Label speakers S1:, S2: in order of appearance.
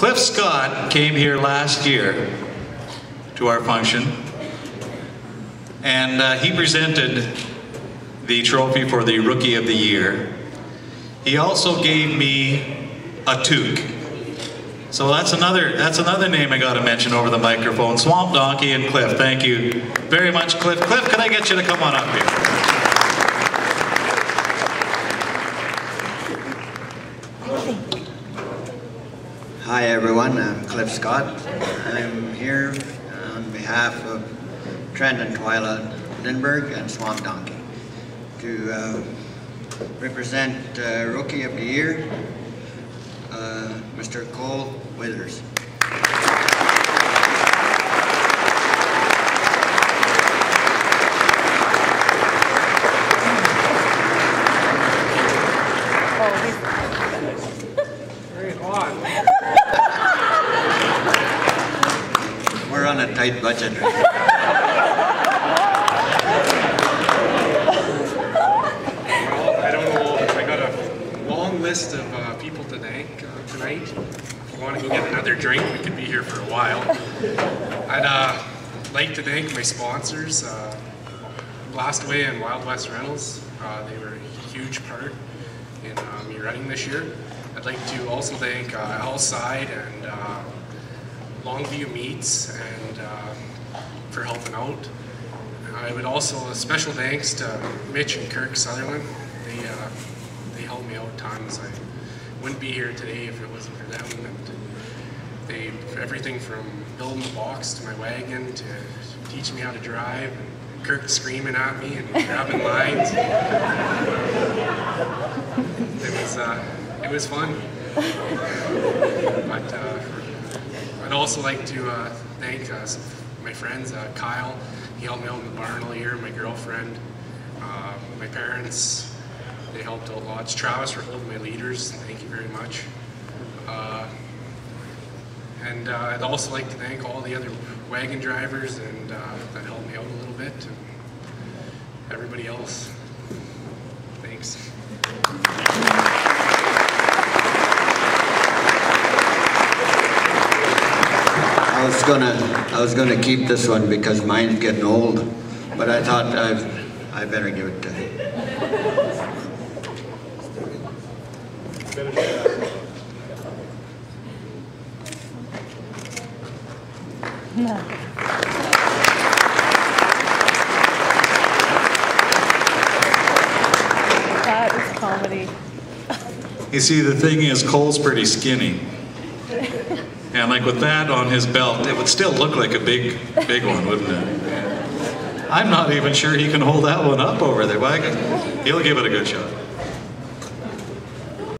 S1: Cliff Scott came here last year to our function, and he presented the trophy for the Rookie of the Year. He also gave me a toque. So that's another name I got to mention over the microphone. Swamp Donkey and Cliff. Thank you very much, Cliff. Cliff, can I get you to come on up here?
S2: Hi everyone, I'm Cliff Scott. I'm here on behalf of Trent and Twyla Lindbergh and Swamp Donkey to represent Rookie of the Year, Mr. Cole Withers.
S3: Very hot.
S2: We're on a tight budget.
S3: List of people to thank tonight. If you want to go get another drink, we could be here for a while. I'd like to thank my sponsors, Blastaway and Wild West Rentals. They were a huge part in me running this year. I'd like to also thank Outside and Longview Meats and for helping out. I would also special thanks to Mitch and Kirk Sutherland. They helped me out tons. I wouldn't be here today if it wasn't for them. And everything from building the box to my wagon to teaching me how to drive, and Kirk screaming at me and grabbing lines. It was fun. But I'd also like to thank my friends, Kyle. He helped me out in the barn all year. My girlfriend, my parents. They helped out lots. Travis for holding my leaders. Thank you very much. And I'd also like to thank all the other wagon drivers and that helped me out a little bit, and everybody else. Thanks.
S2: I was gonna keep this one because mine's getting old, but I thought I better give it to him.
S4: No. That is comedy.
S1: You see, the thing is, Cole's pretty skinny. And like with that on his belt, it would still look like a big one, wouldn't it? I'm not even sure he can hold that one up over there. Well, he'll give it a good shot.